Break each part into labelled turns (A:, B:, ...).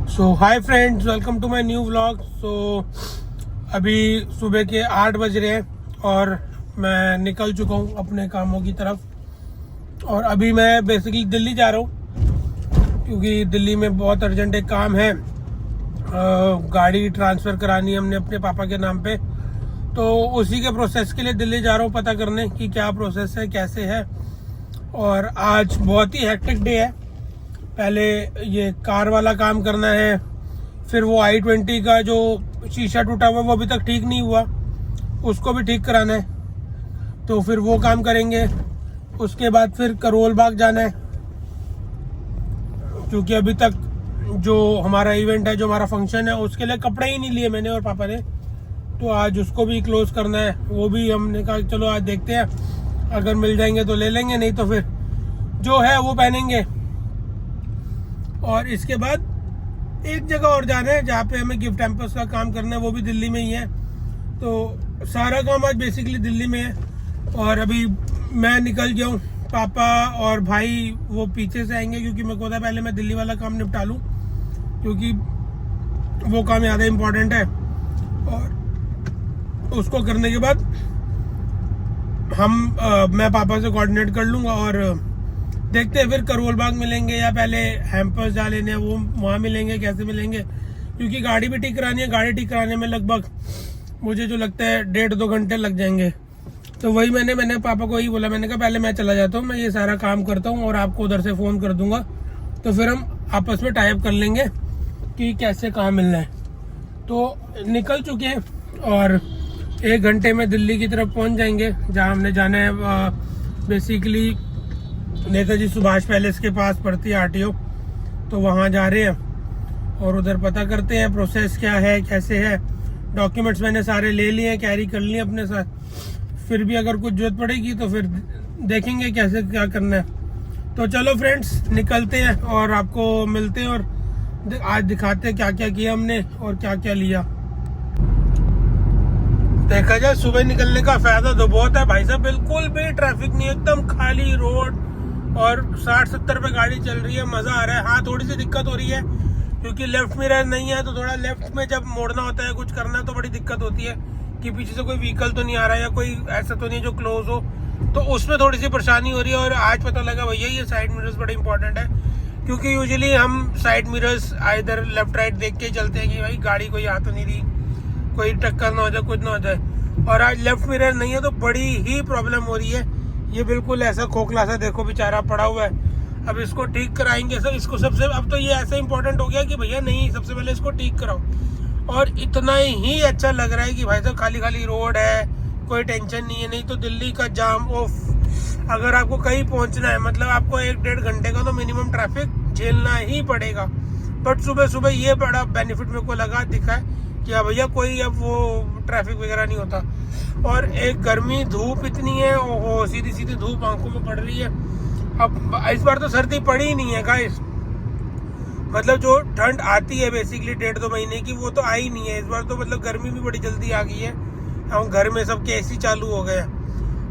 A: So hi friends, welcome to my new vlog. So अभी सुबह के 8 बज रहे हैं और मैं निकल चुका हूँ अपने कामों की तरफ। और अभी मैं बेसिकली दिल्ली जा रहा हूँ क्योंकि दिल्ली में बहुत अर्जेंट एक काम है। गाड़ी ट्रांसफ़र करानी है हमने अपने पापा के नाम पे, तो उसी के प्रोसेस के लिए दिल्ली जा रहा हूँ पता करने कि क्या प्रोसेस है, कैसे है। और आज बहुत ही हेक्टिक डे है। पहले ये कार वाला काम करना है, फिर वो i20 का जो शीशा टूटा हुआ वो अभी तक ठीक नहीं हुआ, उसको भी ठीक कराना है, तो फिर वो काम करेंगे। उसके बाद फिर करोल बाग जाना है क्योंकि अभी तक जो हमारा इवेंट है, जो हमारा फंक्शन है, उसके लिए कपड़े ही नहीं लिए मैंने और पापा ने, तो आज उसको भी क्लोज करना है। वो भी हमने कहा चलो आज देखते हैं, अगर मिल जाएंगे तो ले लेंगे, नहीं तो फिर जो है वो पहनेंगे। और इसके बाद एक जगह और जाना है जहाँ पे हमें गिफ्ट हैम्पर्स का काम करना है, वो भी दिल्ली में ही है। तो सारा काम आज बेसिकली दिल्ली में है। और अभी मैं निकल गया हूँ, पापा और भाई वो पीछे से आएंगे क्योंकि मेरे को था पहले मैं दिल्ली वाला काम निपटा लूँ क्योंकि वो काम ज़्यादा इम्पोर्टेंट है। और उसको करने के बाद मैं पापा से कोऑर्डिनेट कर लूँगा और देखते हैं फिर करोल बाग मिलेंगे या पहले हैम्पर्स जा लेने हैं, वो वहाँ मिलेंगे, कैसे मिलेंगे, क्योंकि गाड़ी भी ठीक करानी है। गाड़ी ठीक कराने में लगभग मुझे जो लगता है 1.5-2 घंटे लग जाएंगे। तो वही मैंने पापा को ही बोला, मैंने कहा पहले मैं चला जाता हूँ, मैं ये सारा काम करता हूँ और आपको उधर से फ़ोन कर दूंगा, तो फिर हम आपस में टाइप कर लेंगे कि कैसे कहाँ मिलना है। तो निकल चुके हैं और 1 घंटे में दिल्ली की तरफ पहुँच जाएंगे जहाँ हमने जाना है। बेसिकली नेताजी सुभाष पैलेस के पास पड़ती है आरटीओ, तो वहाँ जा रहे हैं और उधर पता करते हैं प्रोसेस क्या है, कैसे है। डॉक्यूमेंट्स मैंने सारे ले लिए हैं, कैरी कर लिए अपने साथ, फिर भी अगर कुछ जरूरत पड़ेगी तो फिर देखेंगे कैसे क्या करना है। तो चलो फ्रेंड्स निकलते हैं और आपको मिलते हैं और आज दिखाते हैं क्या क्या किया हमने और क्या क्या लिया। देखा जाए सुबह निकलने का फायदा तो बहुत है भाई साहब, बिल्कुल भी ट्रैफिक नहीं, एकदम खाली रोड और 60-70 पे गाड़ी चल रही है, मजा आ रहा है। हाँ थोड़ी सी दिक्कत हो रही है क्योंकि लेफ्ट मिरर नहीं है, तो थोड़ा लेफ्ट में जब मोड़ना होता है, कुछ करना है, तो बड़ी दिक्कत होती है कि पीछे से कोई व्हीकल तो नहीं आ रहा है या कोई ऐसा तो नहीं जो क्लोज हो, तो उसमें थोड़ी सी परेशानी हो रही है। और आज पता लगा भैया ये साइड मिरर्स बड़े इंपॉर्टेंट है क्योंकि यूजुअली हम साइड मिरर्स इधर लेफ्ट राइट देख के चलते हैं कि भाई गाड़ी कोई आ तो नहीं रही, कोई टक्कर ना हो जाए, कुछ ना हो जाए। और आज लेफ्ट मिरर नहीं है तो बड़ी ही प्रॉब्लम हो रही है। ये बिल्कुल ऐसा खोखला सा देखो बेचारा पड़ा हुआ है, अब इसको ठीक कराएंगे सर। इसको सबसे अब तो ये ऐसा इंपॉर्टेंट हो गया कि भैया नहीं, सबसे पहले इसको ठीक कराओ। और इतना ही अच्छा लग रहा है कि भाई साहब खाली खाली रोड है, कोई टेंशन नहीं है। नहीं तो दिल्ली का जाम, ओफ, अगर आपको कहीं पहुंचना है मतलब आपको 1-1.5 घंटे का तो मिनिमम ट्रैफिक झेलना ही पड़ेगा। बट सुबह सुबह ये बड़ा बेनिफिट मेरे को दिखा है कि हाँ भैया कोई अब वो ट्रैफिक वगैरह नहीं होता। और एक गर्मी धूप इतनी है, ओहो, सीधी सीधी धूप आंखों में पड़ रही है। अब इस बार तो सर्दी पड़ी ही नहीं है गाइस, मतलब जो ठंड आती है बेसिकली 1.5-2 महीने की, वो तो आई नहीं है इस बार। तो मतलब गर्मी भी बड़ी जल्दी आ गई है, हम घर में सबके एसी चालू हो गए।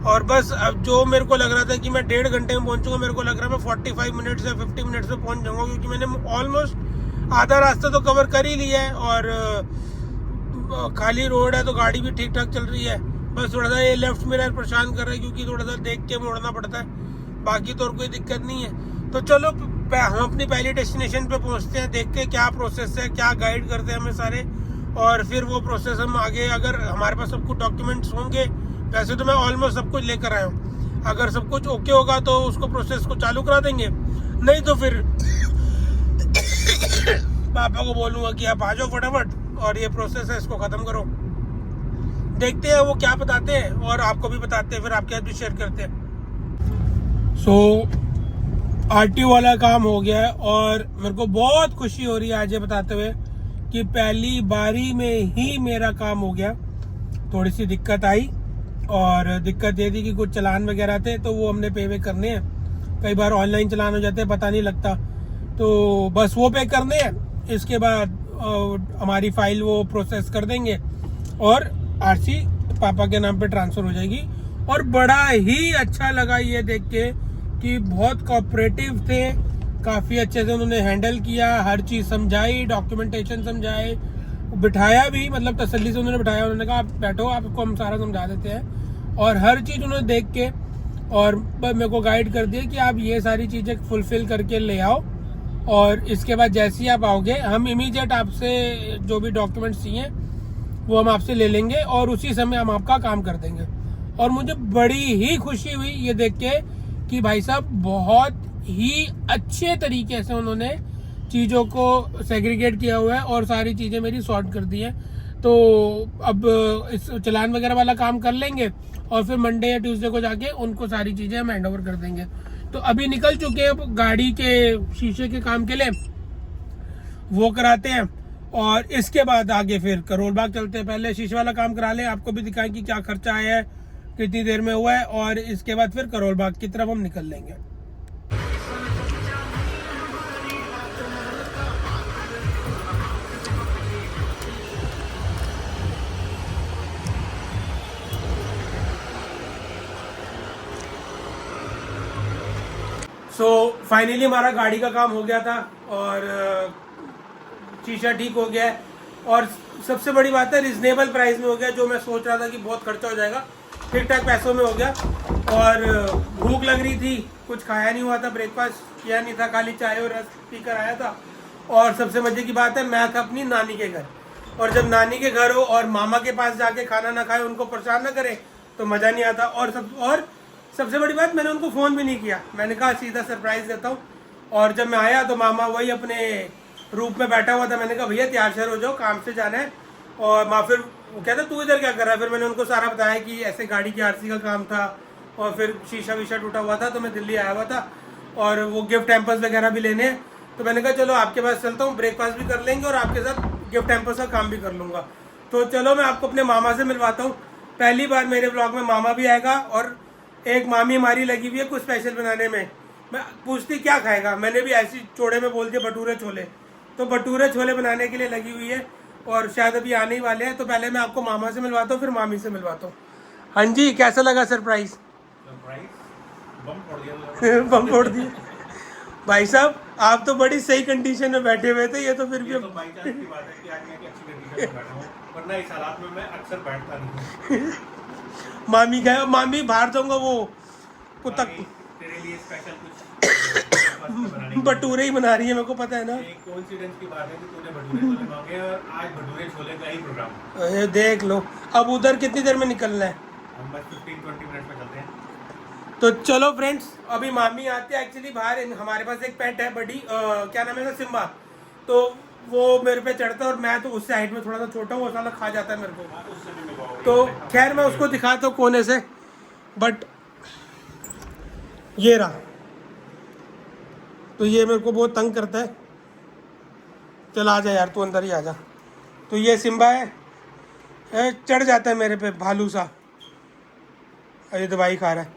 A: और बस अब जो मेरे को लग रहा था कि मैं 1.5 घंटे में पहुंचूंगा, मेरे को लग रहा है मैं 45 मिनट से 50 मिनट में पहुंच जाऊंगा क्योंकि मैंने ऑलमोस्ट आधा रास्ता तो कवर कर ही लिया है और खाली रोड है तो गाड़ी भी ठीक ठाक चल रही है। बस थोड़ा सा ये लेफ्ट मिरर परेशान कर रहा है क्योंकि थोड़ा सा देख के मोड़ना पड़ता है, बाकी तो और कोई दिक्कत नहीं है। तो चलो हम अपनी पहली डेस्टिनेशन पे पहुंचते हैं, देखते हैं क्या प्रोसेस है, क्या गाइड करते हैं हमें सारे, और फिर वो प्रोसेस हम आगे, अगर हमारे पास सब कुछ डॉक्यूमेंट्स होंगे, वैसे तो मैं ऑलमोस्ट सब कुछ लेकर आया हूँ, अगर सब कुछ ओके होगा तो उसको प्रोसेस को चालू करा देंगे, नहीं तो फिर पापा को बोलूँगा कि आप आ जाओ फटाफट और ये प्रोसेस है इसको ख़त्म करो। देखते हैं वो क्या बताते हैं और आपको भी बताते हैं, फिर आपके साथ भी शेयर करते हैं। सो आरटीओ वाला काम हो गया है और मेरे को बहुत खुशी हो रही है आज ये बताते हुए कि पहली बारी में ही मेरा काम हो गया। थोड़ी सी दिक्कत आई और दिक्कत ये थी कि कुछ चालान वगैरह थे तो वो हमने पे वे करने हैं, कई बार ऑनलाइन चालान हो जाते हैं, पता नहीं लगता, तो बस वो पे करने हैं। इसके बाद हमारी फाइल वो प्रोसेस कर देंगे और आरसी पापा के नाम पे ट्रांसफर हो जाएगी। और बड़ा ही अच्छा लगा ये देख के कि बहुत कोऑपरेटिव थे, काफ़ी अच्छे से उन्होंने हैंडल किया, हर चीज़ समझाई, डॉक्यूमेंटेशन समझाए, बिठाया भी, मतलब तसल्ली से उन्होंने बिठाया। उन्होंने कहा आप बैठो, आपको हम सारा समझा देते हैं। और हर चीज़ उन्होंने देख के और मेरे को गाइड कर दिया कि आप ये सारी चीज़ें फुलफिल करके ले आओ, और इसके बाद जैसे ही आप आओगे हम इमीडिएट आपसे जो भी डॉक्यूमेंट्स चाहिए वो हम आपसे ले लेंगे और उसी समय हम आपका काम कर देंगे। और मुझे बड़ी ही खुशी हुई ये देख के कि भाई साहब बहुत ही अच्छे तरीके से उन्होंने चीज़ों को सेग्रीगेट किया हुआ है और सारी चीज़ें मेरी सॉर्ट कर दी हैं। तो अब इस चालान वगैरह वाला काम कर लेंगे और फिर मंडे या ट्यूसडे को जाके उनको सारी चीज़ें हम हैंड ओवर कर देंगे। तो अभी निकल चुके हैं गाड़ी के शीशे के काम के लिए, वो कराते हैं और इसके बाद आगे फिर करोल बाग चलते हैं। पहले शीशे वाला काम करा लें, आपको भी दिखाएं कि क्या खर्चा आया है, कितनी देर में हुआ है, और इसके बाद फिर करोल बाग की तरफ हम निकल लेंगे। फाइनली हमारा गाड़ी का काम हो गया था और शीशा ठीक हो गया है, और सबसे बड़ी बात है रिजनेबल प्राइस में हो गया। जो मैं सोच रहा था कि बहुत खर्चा हो जाएगा, ठीक ठाक पैसों में हो गया। और भूख लग रही थी, कुछ खाया नहीं हुआ था, ब्रेकफास्ट किया नहीं था, खाली चाय और रस पीकर आया था। और सबसे मजे की बात है मैं था अपनी नानी के घर, और जब नानी के घर हो और मामा के पास जाके खाना ना खाए, उनको परेशान ना करे तो मज़ा नहीं आता। और सबसे बड़ी बात, मैंने उनको फ़ोन भी नहीं किया, मैंने कहा सीधा सरप्राइज़ देता हूँ। और जब मैं आया तो मामा वही अपने रूप में बैठा हुआ था। मैंने कहा भैया तैयार शैयार हो जाओ, काम से जाना है। और माँ फिर वो कहता तू इधर क्या कर रहा है। फिर मैंने उनको सारा बताया कि ऐसे गाड़ी की आरसी का काम था और फिर शीशा वीशा टूटा हुआ था तो मैं दिल्ली आया हुआ था, और वो गिफ्ट हैम्पर्स वगैरह भी लेने हैं। तो मैंने कहा चलो आपके पास चलता हूँ, ब्रेकफास्ट भी कर लेंगे और आपके साथ गिफ्ट हैम्पर्स का काम भी कर लूँगा। तो चलो मैं आपको अपने मामा से मिलवाता हूँ। पहली बार मेरे ब्लॉग में मामा भी आएगा, और एक मामी हमारी लगी हुई है कुछ स्पेशल बनाने में। मैं पूछती क्या खाएगा, मैंने भी ऐसी चोड़े में बोल दिया भटूरे छोले। तो भटूरे छोले बनाने के लिए लगी हुई है और शायद अभी आने ही वाले हैं। तो पहले मैं आपको मामा से मिलवाता हूँ, फिर मामी से मिलवाता हूँ। हाँ जी, कैसा लगा सरप्राइज? बम फोड़ दिया भाई साहब, आप तो बड़ी सही कंडीशन में बैठे हुए थे। ये तो फिर भी
B: तो बाई चांस की बात है कि आज मैं अच्छी कंडीशन में बैठा हूँ, वरना इस हालात में मैं अक्सर बैठता नहीं।
A: मामी गए, मामी बाहर जाऊंगा वो कुत्ता
B: तेरे लिए स्पेशल कुछ
A: भटूरे ही बना रही है, मेरे को पता है ना।
B: एक कोइंसिडेंस की बात है कि तूने भटूरे छोले मांगे और आज भटूरे छोले का ही प्रोग्राम।
A: ये देख लो, अब उधर कितनी देर में निकलना है?
B: हम बस 15-20 मिनट में चलते हैं।
A: तो चलो फ्रेंड्स, अभी मामी आते हैं। एक्चुअली बाहर हमारे पास एक पेट है बड़ी, क्या नाम है उसका, सिम्बा। तो वो मेरे पे चढ़ता है और मैं तो उससे हाइट में थोड़ा सा छोटा हूँ, वो साला खा जाता है मेरे को। तो खैर मैं उसको दिखाता हूँ कोने से, बट ये रहा। तो ये मेरे को बहुत तंग करता है। चल आ जा यार, तू अंदर ही आ जा। तो ये सिम्बा है, चढ़ जाता है मेरे पे भालू सा। अरे दवाई खा रहा है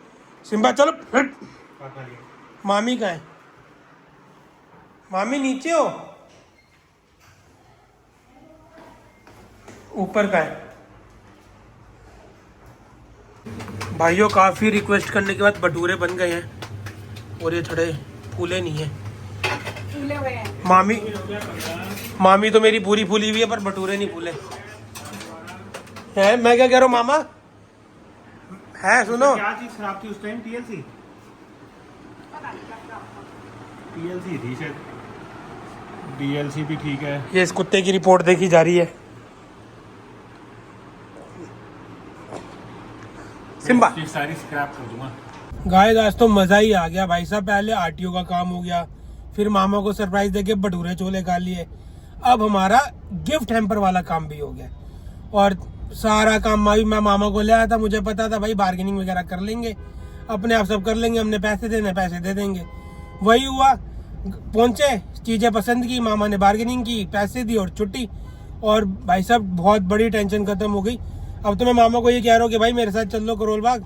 A: सिम्बा, चलो हट। मामी कहाँ है? मामी नीचे हो, ऊपर का है। भाइयों काफ़ी रिक्वेस्ट करने के बाद भटूरे बन गए हैं और ये थोड़े फूले नहीं है।
C: फूले हुए हैं।
A: मामी तो मेरी पूरी फूली हुई है पर भटूरे नहीं फूले हैं। मैं क्या कह रहा हूँ मामा, है सुनो।
B: क्या चीज खराब थी उस टाइम? टीएलसी थी शायद। डीएलसी भी ठीक है।
A: ये इस कुत्ते की रिपोर्ट देखी जा रही है। सिम्बा
B: सारी स्क्रैप कर दूंगा।
A: गाइस आज तो मजा ही आ गया भाई साहब। पहले आरटीओ का काम हो गया, फिर मामा को सरप्राइज देके भटूरे छोले खा लिए, अब हमारा गिफ्ट हैम्पर वाला काम भी हो गया। और सारा काम मैं मामा को ले आया था, मुझे पता था भाई बार्गेनिंग वगैरह कर लेंगे, अपने आप सब कर लेंगे, हमने पैसे देने पैसे दे देंगे। वही हुआ, पहुंचे, चीजें पसंद की, मामा ने बार्गेनिंग की, पैसे दी और छुट्टी। और भाई साहब बहुत बड़ी टेंशन खत्म हो गई। अब तो मैं मामा को ये कह रहा हूँ कि भाई मेरे साथ चल लो करोल बाग,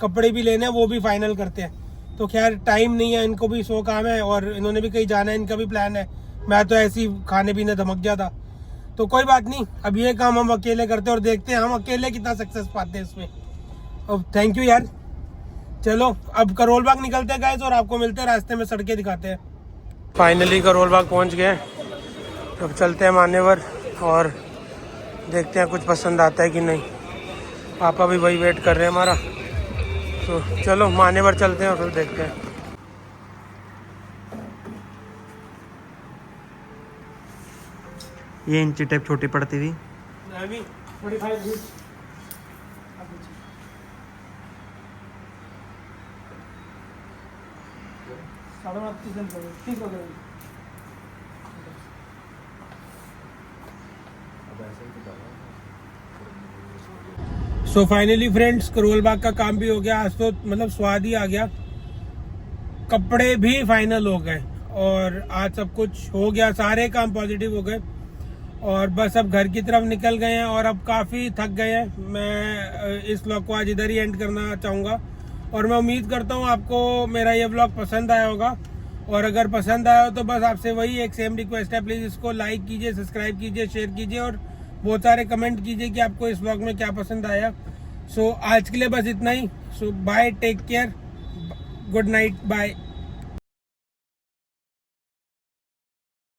A: कपड़े भी लेने हैं, वो भी फाइनल करते हैं। तो खैर टाइम नहीं है, इनको भी 100 काम है और इन्होंने भी कहीं जाना है, इनका भी प्लान है। मैं तो ऐसे ही खाने पीने धमक गया था। तो कोई बात नहीं, अब ये काम हम अकेले करते हैं और देखते हैं हम अकेले कितना सक्सेस पाते हैं इसमें। अब थैंक यू यार। चलो अब करोल बाग निकलते हैं गाइस और आपको मिलते हैं रास्ते में, सड़कें दिखाते हैं। फाइनली करोल बाग पहुँच गए। अब चलते हैं मान्यवर और देखते हैं कुछ पसंद आता है कि नहीं। पापा भी वही वेट कर रहे हैं हमारा, तो चलो मान्यवर चलते हैं और फिर देखते हैं।
D: ये इंची टेप छोटी पड़ती थी।
A: So finally friends Karol Bagh का काम भी हो गया। आज तो मतलब स्वाद ही आ गया। कपड़े भी फाइनल हो गए और आज सब कुछ हो गया, सारे काम पॉजिटिव हो गए और बस अब घर की तरफ निकल गए हैं और अब काफ़ी थक गए हैं। मैं इस व्लॉग को आज इधर ही एंड करना चाहूँगा और मैं उम्मीद करता हूँ आपको मेरा ये व्लॉग पसंद आया होगा। और अगर पसंद आया हो तो बस आपसे वही एक सेम रिक्वेस्ट है, प्लीज़ इसको लाइक कीजिए, सब्सक्राइब कीजिए, शेयर कीजिए और बहुत सारे कमेंट कीजिए कि आपको इस व्लॉग में क्या पसंद आया। सो आज के लिए बस इतना ही। So bye, take care, good night, bye.